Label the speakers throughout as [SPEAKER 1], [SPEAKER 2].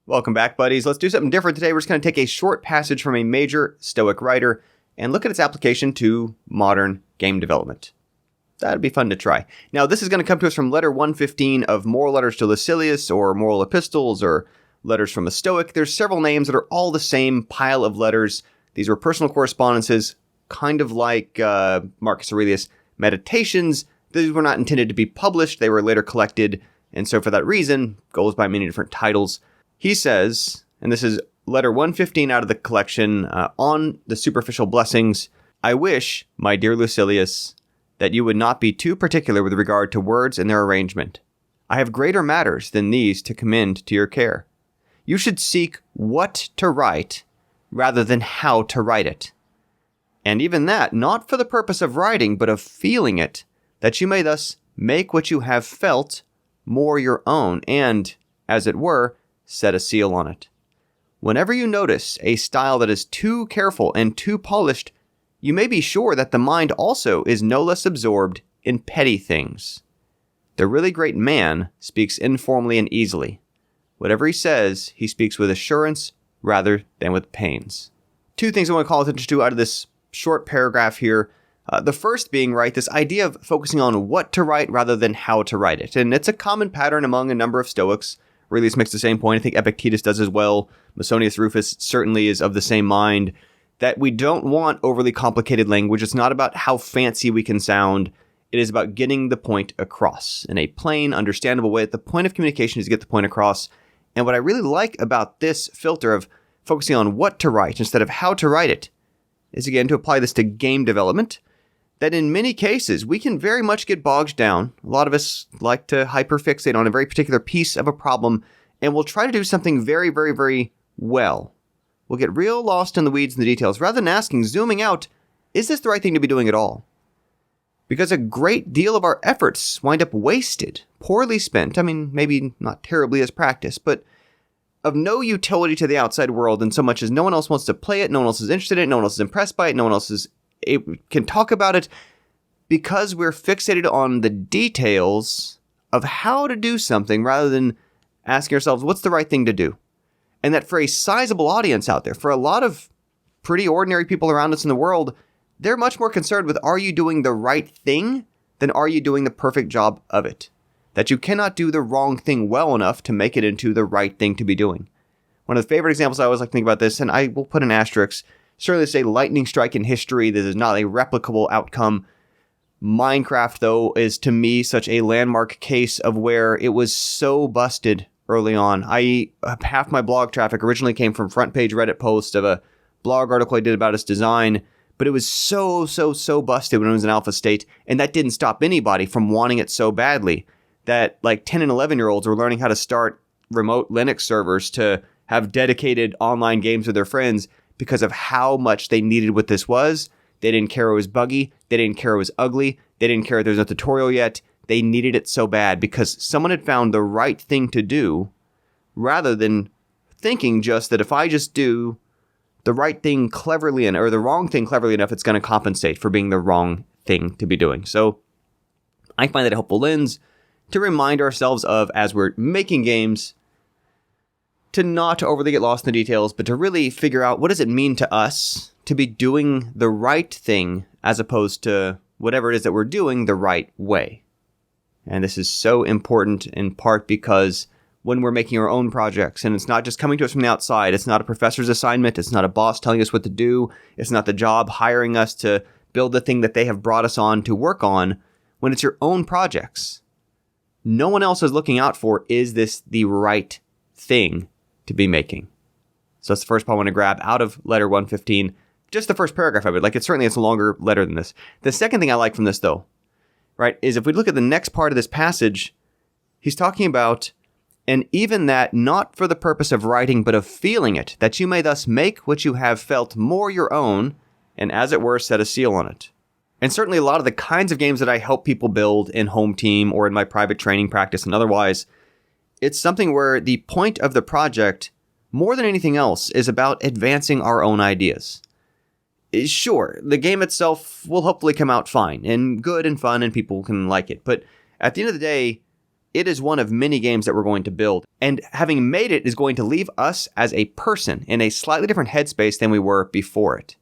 [SPEAKER 1] Welcome back, buddies. Let's do something different today. We're just going to take a short passage from a major Stoic writer and look at its application to modern game development. That'd be fun to try. Now, this is going to come to us from letter 115 of Moral Letters to Lucilius, or Moral Epistles, or Letters from a Stoic. There's several names that are all the same pile of letters. These were personal correspondences, kind of like Marcus Aurelius' Meditations. These were not intended to be published. They were later collected, and so for that reason, goes by many different titles. He says, and this is letter 115 out of the collection, on the superficial blessings, I wish, my dear Lucilius, that you would not be too particular with regard to words and their arrangement. I have greater matters than these to commend to your care. You should seek what to write rather than how to write it. And even that, not for the purpose of writing, but of feeling it, that you may thus make what you have felt more your own, and, as it were, set a seal on it. Whenever you notice a style that is too careful and too polished, you may be sure that the mind also is no less absorbed in petty things. The really great man speaks informally and easily. Whatever he says, he speaks with assurance rather than with pains. Two things I want to call attention to out of this short paragraph here. The first being, right, this idea of focusing on what to write rather than how to write it. And it's a common pattern among a number of Stoics. Aurelius makes the same point. I think Epictetus does as well. Musonius Rufus certainly is of the same mind, that we don't want overly complicated language. It's not about how fancy we can sound. It is about getting the point across in a plain, understandable way. The point of communication is to get the point across. And what I really like about this filter of focusing on what to write instead of how to write it is, again, to apply this to game development, that in many cases, we can very much get bogged down. A lot of us like to hyperfixate on a very particular piece of a problem, and we'll try to do something very, very, very well. We'll get real lost in the weeds and the details, rather than asking, zooming out, is this the right thing to be doing at all? Because a great deal of our efforts wind up wasted, poorly spent. I mean, maybe not terribly as practice, but of no utility to the outside world in so much as no one else wants to play it, no one else is interested in it, no one else is impressed by it, no one else can talk about it, because we're fixated on the details of how to do something rather than asking ourselves, what's the right thing to do? And that for a sizable audience out there, for a lot of pretty ordinary people around us in the world, they're much more concerned with, are you doing the right thing than are you doing the perfect job of it? That you cannot do the wrong thing well enough to make it into the right thing to be doing. One of the favorite examples I always like to think about this, and I will put an asterisk, certainly say lightning strike in history. This is not a replicable outcome. Minecraft, though, is to me such a landmark case of where it was so busted early on. Half my blog traffic originally came from front page Reddit posts of a blog article I did about its design, but it was so busted when it was in alpha state, and that didn't stop anybody from wanting it so badly that like 10 and 11-year-olds were learning how to start remote Linux servers to have dedicated online games with their friends because of how much they needed what this was. They didn't care it was buggy. They didn't care it was ugly. They didn't care there was no tutorial yet. They needed it so bad because someone had found the right thing to do, rather than thinking just that if I just do the right thing cleverly or the wrong thing cleverly enough, it's going to compensate for being the wrong thing to be doing. So I find that a helpful lens to remind ourselves of, as we're making games, to not overly get lost in the details, but to really figure out, what does it mean to us to be doing the right thing as opposed to whatever it is that we're doing the right way. And this is so important in part because when we're making our own projects, and it's not just coming to us from the outside, it's not a professor's assignment, it's not a boss telling us what to do, it's not the job hiring us to build the thing that they have brought us on to work on. When it's your own projects, no one else is looking out for, is this the right thing to be making? So that's the first part I want to grab out of letter 115. Just the first paragraph of it. It's a longer letter than this. The second thing I like from this, though, right, is if we look at the next part of this passage, he's talking about, and even that not for the purpose of writing, but of feeling it, that you may thus make what you have felt more your own, and as it were, set a seal on it. And certainly a lot of the kinds of games that I help people build in home team or in my private training practice and otherwise, it's something where the point of the project, more than anything else, is about advancing our own ideas. Sure, the game itself will hopefully come out fine and good and fun and people can like it. But at the end of the day, it is one of many games that we're going to build. And having made it is going to leave us as a person in a slightly different headspace than we were before it.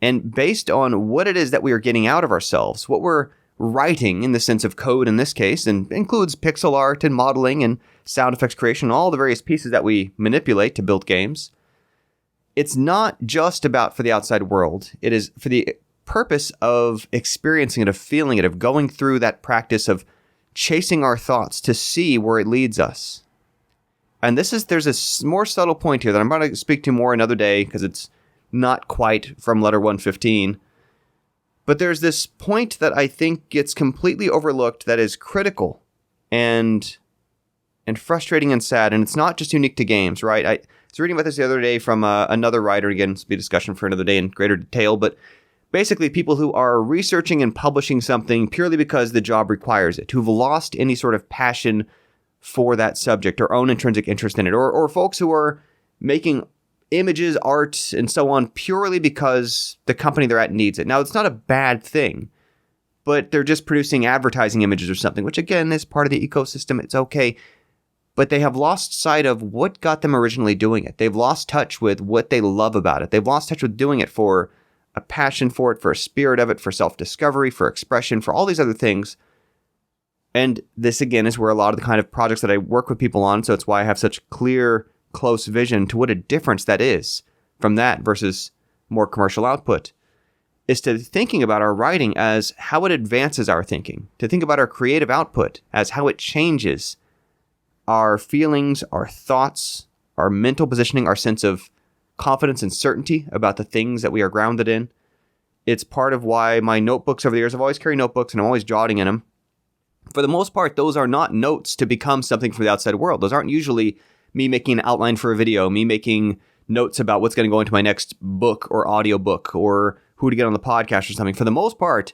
[SPEAKER 1] And based on what it is that we are getting out of ourselves, what we're writing in the sense of code in this case, and includes pixel art and modeling and sound effects creation, all the various pieces that we manipulate to build games, it's not just about for the outside world. It is for the purpose of experiencing it, of feeling it, of going through that practice of chasing our thoughts to see where it leads us. And there's a more subtle point here that I'm going to speak to more another day because it's not quite from letter 115. But there's this point that I think gets completely overlooked that is critical and frustrating and sad. And it's not just unique to games, right? I was reading about this the other day from another writer. Again, this will be a discussion for another day in greater detail. But basically, people who are researching and publishing something purely because the job requires it, who've lost any sort of passion for that subject or own intrinsic interest in it, or folks who are making images, art, and so on purely because the company they're at needs it. Now, it's not a bad thing, but they're just producing advertising images or something, which again is part of the ecosystem. It's okay. But they have lost sight of what got them originally doing it. They've lost touch with what they love about it. They've lost touch with doing it for a passion for it, for a spirit of it, for self-discovery, for expression, for all these other things. And this, again, is where a lot of the kind of projects that I work with people on, so it's why I have such clear, close vision to what a difference that is from that versus more commercial output, is to thinking about our writing as how it advances our thinking, to think about our creative output as how it changes our feelings, our thoughts, our mental positioning, our sense of confidence and certainty about the things that we are grounded in. It's part of why my notebooks over the years, I've always carried notebooks and I'm always jotting in them. For the most part, those are not notes to become something for the outside world. Those aren't usually me making an outline for a video, me making notes about what's going to go into my next book or audiobook or who to get on the podcast or something. For the most part,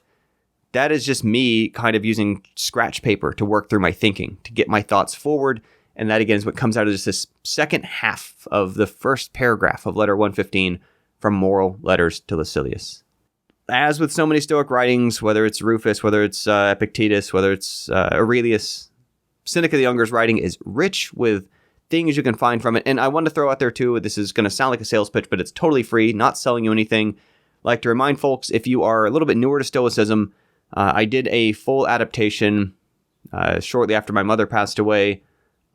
[SPEAKER 1] that is just me kind of using scratch paper to work through my thinking, to get my thoughts forward. And that, again, is what comes out of just this second half of the first paragraph of letter 115 from Moral Letters to Lucilius. As with so many Stoic writings, whether it's Rufus, whether it's Epictetus, whether it's Aurelius, Seneca the Younger's writing is rich with things you can find from it. And I want to throw out there, too, this is going to sound like a sales pitch, but it's totally free, not selling you anything. I like to remind folks, if you are a little bit newer to Stoicism, I did a full adaptation shortly after my mother passed away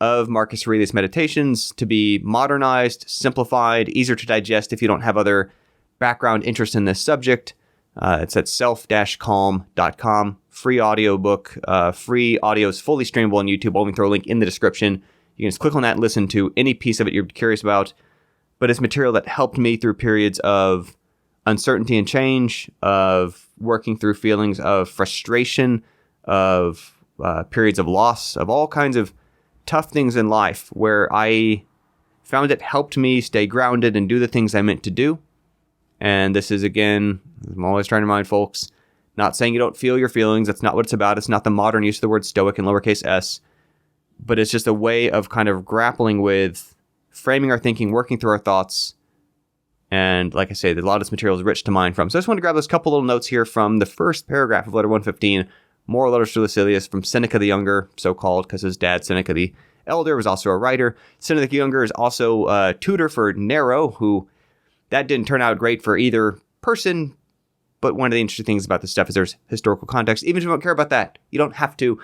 [SPEAKER 1] of Marcus Aurelius' Meditations to be modernized, simplified, easier to digest if you don't have other background interest in this subject. It's at self-calm.com. Free audiobook, free audio is fully streamable on YouTube. I'll even throw a link in the description. You can just click on that and listen to any piece of it you're curious about. But it's material that helped me through periods of uncertainty and change, of working through feelings of frustration, of periods of loss, of all kinds of tough things in life where I found it helped me stay grounded and do the things I meant to do. And this is, again, I'm always trying to remind folks, not saying you don't feel your feelings. That's not what it's about. It's not the modern use of the word stoic in lowercase s, but it's just a way of kind of grappling with framing our thinking, working through our thoughts. And like I say, a lot of this material is rich to mine from. So I just want to grab those couple little notes here from the first paragraph of letter 115, Moral Letters to Lucilius, from Seneca the Younger, so-called because his dad, Seneca the Elder, was also a writer. Seneca the Younger is also a tutor for Nero, who that didn't turn out great for either person. But one of the interesting things about this stuff is there's historical context. Even if you don't care about that, you don't have to.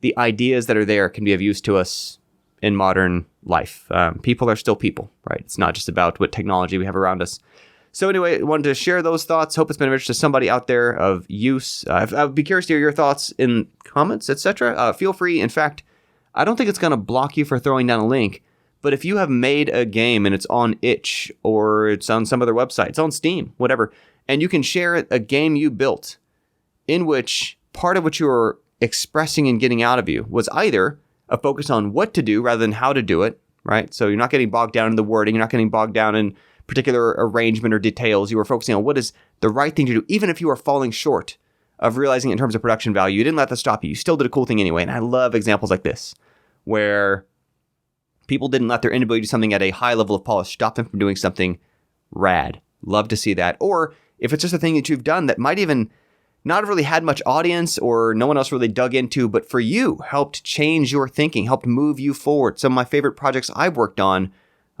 [SPEAKER 1] The ideas that are there can be of use to us in modern life. People are still people, right? It's not just about what technology we have around us. So anyway, I wanted to share those thoughts. Hope it's been of interest to somebody out there of use. I'd be curious to hear your thoughts in comments, etc. Feel free. In fact, I don't think it's going to block you for throwing down a link. But if you have made a game and it's on itch or it's on some other website, it's on Steam, whatever, and you can share a game you built in which part of what you were expressing and getting out of you was either a focus on what to do rather than how to do it, right? So you're not getting bogged down in the wording. You're not getting bogged down in particular arrangement or details. You were focusing on what is the right thing to do, even if you are falling short of realizing it in terms of production value. You didn't let that stop you. You still did a cool thing anyway. And I love examples like this, where people didn't let their inability to do something at a high level of polish stop them from doing something rad. Love to see that. Or if it's just a thing that you've done that might even not really had much audience or no one else really dug into, but for you, helped change your thinking, helped move you forward. Some of my favorite projects I've worked on,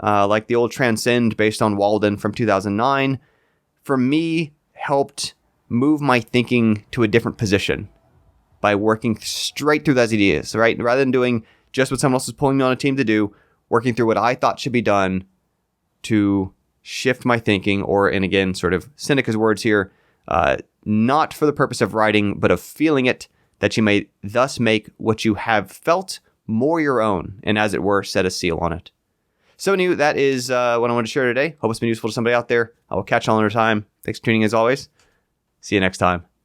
[SPEAKER 1] like the old Transcend based on Walden from 2009, for me, helped move my thinking to a different position by working straight through those ideas, right? Rather than doing just what someone else is pulling me on a team to do, working through what I thought should be done to shift my thinking, or, and again, sort of Seneca's words here, not for the purpose of writing, but of feeling it, that you may thus make what you have felt more your own, and as it were, set a seal on it. So anyway, that is what I wanted to share today. Hope it's been useful to somebody out there. I will catch you all another time. Thanks for tuning in as always. See you next time.